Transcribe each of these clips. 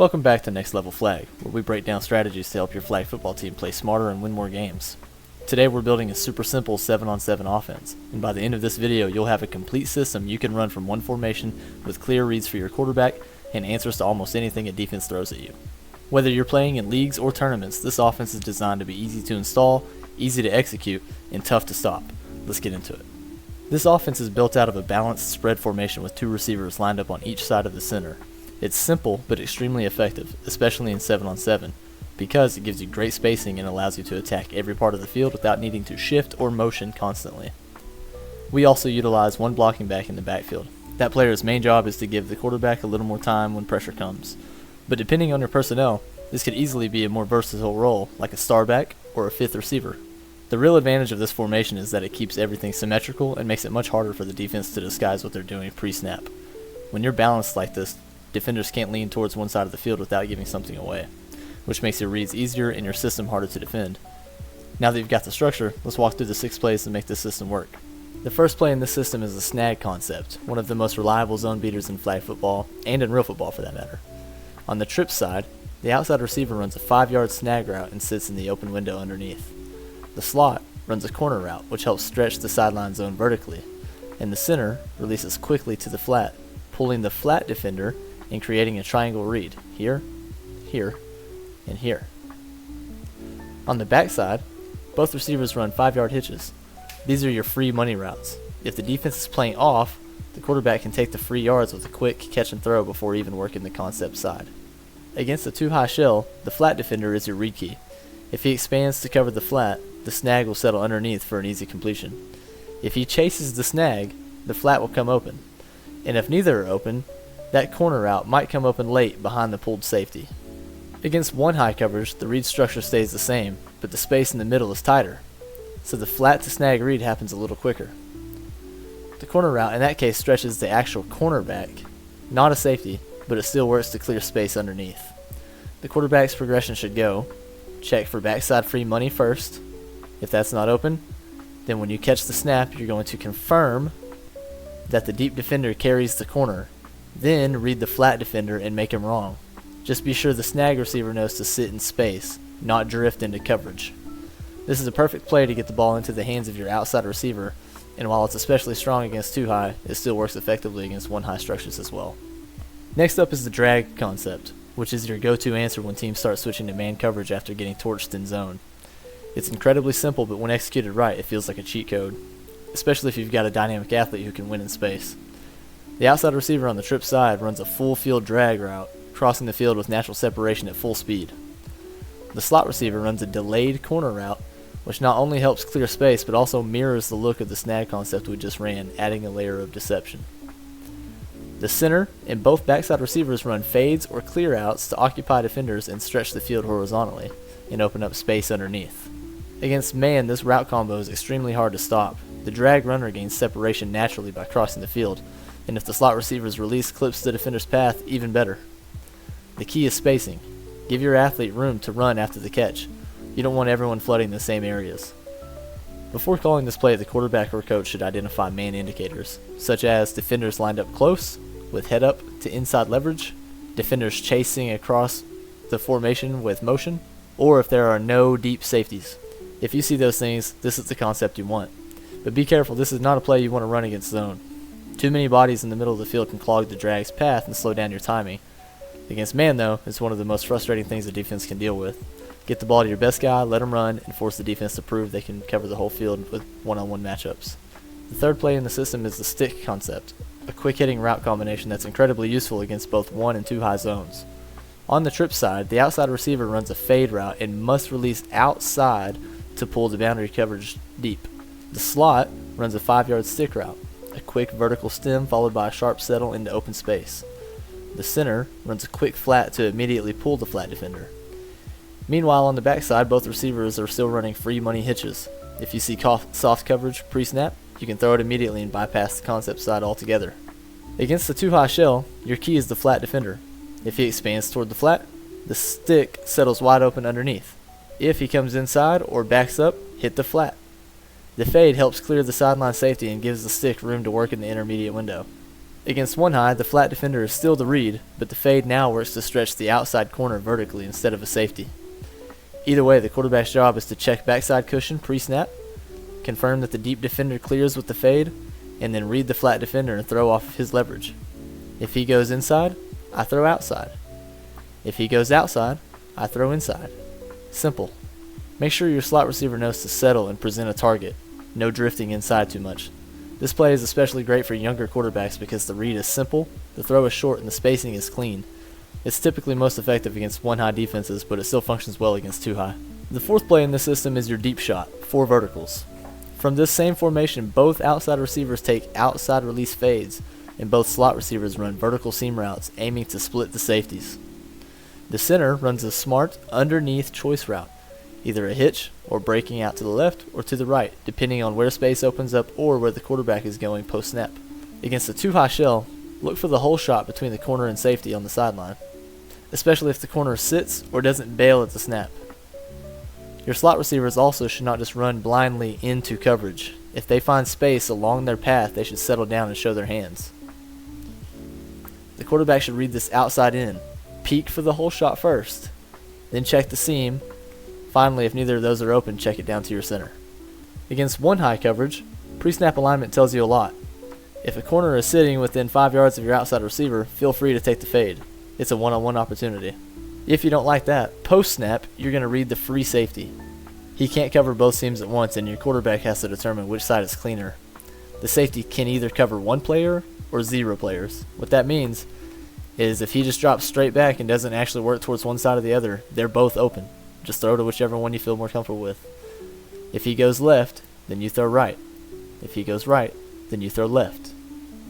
Welcome back to Next Level Flag, where we break down strategies to help your flag football team play smarter and win more games. Today we're building a super simple 7-on-7 offense, and by the end of this video you'll have a complete system you can run from one formation with clear reads for your quarterback and answers to almost anything a defense throws at you. Whether you're playing in leagues or tournaments, this offense is designed to be easy to install, easy to execute, and tough to stop. Let's get into it. This offense is built out of a balanced spread formation with two receivers lined up on each side of the center. It's simple but extremely effective, especially in 7-on-7, because it gives you great spacing and allows you to attack every part of the field without needing to shift or motion constantly. We also utilize one blocking back in the backfield. That player's main job is to give the quarterback a little more time when pressure comes. But depending on your personnel, this could easily be a more versatile role, like a star back or a fifth receiver. The real advantage of this formation is that it keeps everything symmetrical and makes it much harder for the defense to disguise what they're doing pre-snap. When you're balanced like this, defenders can't lean towards one side of the field without giving something away, which makes your reads easier and your system harder to defend. Now that you've got the structure, let's walk through the 6 plays to make this system work. The first play in this system is the snag concept, one of the most reliable zone beaters in flag football, and in real football for that matter. On the trip side, the outside receiver runs a 5-yard snag route and sits in the open window underneath. The slot runs a corner route, which helps stretch the sideline zone vertically, and the center releases quickly to the flat, pulling the flat defender and creating a triangle read here, here, and here. On the backside, both receivers run 5-yard hitches. These are your free money routes. If the defense is playing off, the quarterback can take the free yards with a quick catch and throw before even working the concept side. Against the too-high shell, the flat defender is your read key. If he expands to cover the flat, the snag will settle underneath for an easy completion. If he chases the snag, the flat will come open. And if neither are open, that corner route might come open late behind the pulled safety. Against one high coverage, the read structure stays the same, but the space in the middle is tighter, so the flat to snag read happens a little quicker. The corner route in that case stretches the actual cornerback, not a safety, but it still works to clear space underneath. The quarterback's progression should go, check for backside free money first. If that's not open, then when you catch the snap, you're going to confirm that the deep defender carries the corner. Then read the flat defender and make him wrong. Just be sure the snag receiver knows to sit in space, not drift into coverage. This is a perfect play to get the ball into the hands of your outside receiver, and while it's especially strong against too high, it still works effectively against one high structures as well. Next up is the drag concept, which is your go-to answer when teams start switching to man coverage after getting torched in zone. It's incredibly simple, but when executed right, it feels like a cheat code, especially if you've got a dynamic athlete who can win in space. The outside receiver on the trip side runs a full field drag route, crossing the field with natural separation at full speed. The slot receiver runs a delayed corner route, which not only helps clear space but also mirrors the look of the snag concept we just ran, adding a layer of deception. The center and both backside receivers run fades or clear outs to occupy defenders and stretch the field horizontally and open up space underneath. Against man, this route combo is extremely hard to stop. The drag runner gains separation naturally by crossing the field, and if the slot receiver's release clips the defender's path, even better. The key is spacing. Give your athlete room to run after the catch. You don't want everyone flooding the same areas. Before calling this play, the quarterback or coach should identify man indicators, such as defenders lined up close, with head up to inside leverage, defenders chasing across the formation with motion, or if there are no deep safeties. If you see those things, this is the concept you want. But be careful, this is not a play you want to run against zone. Too many bodies in the middle of the field can clog the drag's path and slow down your timing. Against man, though, it's one of the most frustrating things the defense can deal with. Get the ball to your best guy, let him run, and force the defense to prove they can cover the whole field with one-on-one matchups. The third play in the system is the stick concept, a quick-hitting route combination that's incredibly useful against both 1 and 2 high zones. On the trip side, the outside receiver runs a fade route and must release outside to pull the boundary coverage deep. The slot runs a 5-yard stick route, a quick vertical stem followed by a sharp settle into open space. The center runs a quick flat to immediately pull the flat defender. Meanwhile, on the backside, both receivers are still running free money hitches. If you see soft coverage pre-snap, you can throw it immediately and bypass the concept side altogether. Against the too high shell, your key is the flat defender. If he expands toward the flat, the stick settles wide open underneath. If he comes inside or backs up, hit the flat. The fade helps clear the sideline safety and gives the stick room to work in the intermediate window. Against one high, the flat defender is still the read, but the fade now works to stretch the outside corner vertically instead of a safety. Either way, the quarterback's job is to check backside cushion pre-snap, confirm that the deep defender clears with the fade, and then read the flat defender and throw off of his leverage. If he goes inside, I throw outside. If he goes outside, I throw inside. Simple. Make sure your slot receiver knows to settle and present a target. No drifting inside too much. This play is especially great for younger quarterbacks because the read is simple, the throw is short, and the spacing is clean. It's typically most effective against one-high defenses, but it still functions well against two-high. The fourth play in this system is your deep shot, 4 verticals. From this same formation, both outside receivers take outside release fades, and both slot receivers run vertical seam routes, aiming to split the safeties. The center runs a smart underneath choice route, either a hitch or breaking out to the left or to the right, depending on where space opens up or where the quarterback is going post-snap. Against a two-high shell, look for the hole shot between the corner and safety on the sideline, especially if the corner sits or doesn't bail at the snap. Your slot receivers also should not just run blindly into coverage. If they find space along their path, they should settle down and show their hands. The quarterback should read this outside in, peek for the hole shot first, then check the seam. Finally, if neither of those are open, check it down to your center. Against one high coverage, pre-snap alignment tells you a lot. If a corner is sitting within 5 yards of your outside receiver, feel free to take the fade. It's a one-on-one opportunity. If you don't like that, post-snap, you're going to read the free safety. He can't cover both seams at once, and your quarterback has to determine which side is cleaner. The safety can either cover one player or 0 players. What that means is if he just drops straight back and doesn't actually work towards one side or the other, they're both open. Just throw to whichever one you feel more comfortable with. If he goes left, then you throw right. If he goes right, then you throw left.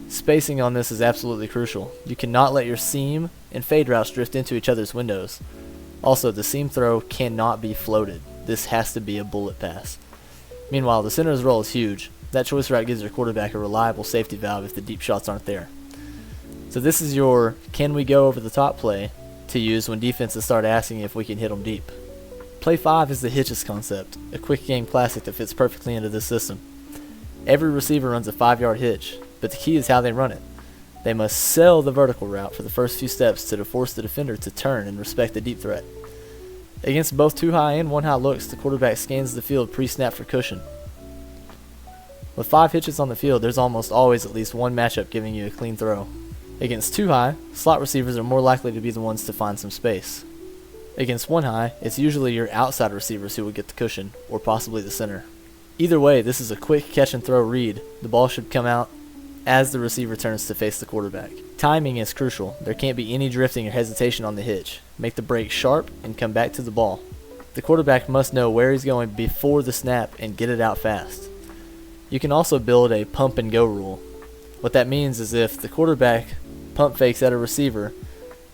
Spacing on this is absolutely crucial. You cannot let your seam and fade routes drift into each other's windows. Also, the seam throw cannot be floated. This has to be a bullet pass. Meanwhile, the center's role is huge. That choice route gives your quarterback a reliable safety valve if the deep shots aren't there. So this is your can we go over the top play to use when defenses start asking if we can hit them deep. Play 5 is the hitches concept, a quick game classic that fits perfectly into this system. Every receiver runs a 5-yard hitch, but the key is how they run it. They must sell the vertical route for the first few steps to force the defender to turn and respect the deep threat. Against both two-high and one-high looks, the quarterback scans the field pre-snap for cushion. With 5 hitches on the field, there's almost always at least one matchup giving you a clean throw. Against two-high, slot receivers are more likely to be the ones to find some space. Against one-high, it's usually your outside receivers who would get the cushion, or possibly the center. Either way, this is a quick catch-and-throw read. The ball should come out as the receiver turns to face the quarterback. Timing is crucial. There can't be any drifting or hesitation on the hitch. Make the break sharp and come back to the ball. The quarterback must know where he's going before the snap and get it out fast. You can also build a pump and go rule. What that means is if the quarterback pump fakes at a receiver,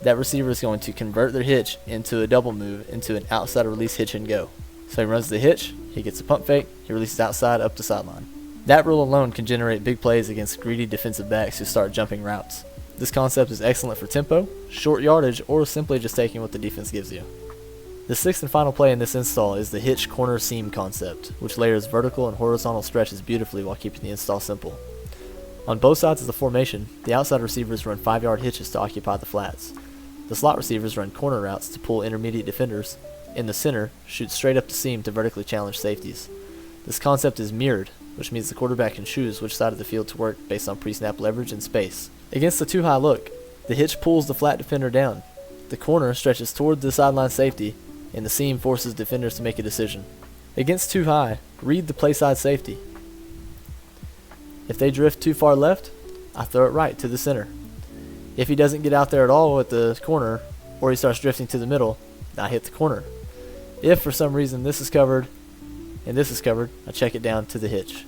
that receiver is going to convert their hitch into a double move into an outside release hitch and go. So he runs the hitch, he gets a pump fake, he releases outside up the sideline. That rule alone can generate big plays against greedy defensive backs who start jumping routes. This concept is excellent for tempo, short yardage, or simply just taking what the defense gives you. The sixth and final play in this install is the hitch corner seam concept, which layers vertical and horizontal stretches beautifully while keeping the install simple. On both sides of the formation, the outside receivers run 5-yard hitches to occupy the flats. The slot receivers run corner routes to pull intermediate defenders. In the center, shoot straight up the seam to vertically challenge safeties. This concept is mirrored, which means the quarterback can choose which side of the field to work based on pre-snap leverage and space. Against the two-high look, the hitch pulls the flat defender down. The corner stretches toward the sideline safety, and the seam forces defenders to make a decision. Against two-high, read the play side safety. If they drift too far left, I throw it right to the center. If he doesn't get out there at all at the corner, or he starts drifting to the middle, I hit the corner. If for some reason this is covered and this is covered, I check it down to the hitch.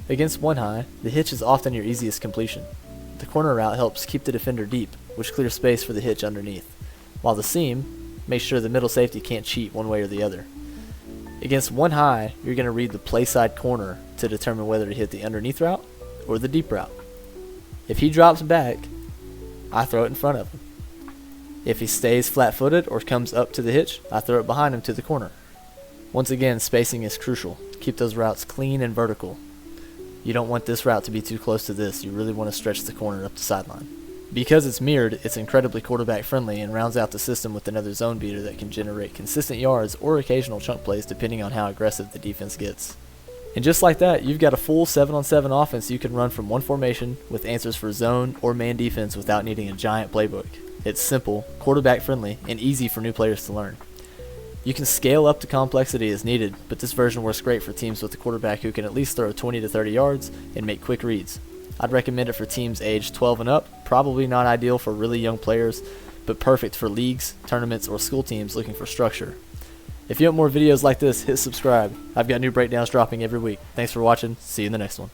Against one high, the hitch is often your easiest completion. The corner route helps keep the defender deep, which clears space for the hitch underneath, while the seam makes sure the middle safety can't cheat one way or the other. Against one high, you're going to read the play side corner to determine whether to hit the underneath route or the deep route. If he drops back, I throw it in front of him. If he stays flat-footed or comes up to the hitch, I throw it behind him to the corner. Once again, spacing is crucial. Keep those routes clean and vertical. You don't want this route to be too close to this, you really want to stretch the corner up the sideline. Because it's mirrored, it's incredibly quarterback friendly and rounds out the system with another zone beater that can generate consistent yards or occasional chunk plays depending on how aggressive the defense gets. And just like that, you've got a full 7-on-7 offense you can run from one formation with answers for zone or man defense without needing a giant playbook. It's simple, quarterback friendly, and easy for new players to learn. You can scale up the complexity as needed, but this version works great for teams with a quarterback who can at least throw 20 to 30 yards and make quick reads. I'd recommend it for teams aged 12 and up, probably not ideal for really young players, but perfect for leagues, tournaments, or school teams looking for structure. If you want more videos like this, hit subscribe. I've got new breakdowns dropping every week. Thanks for watching. See you in the next one.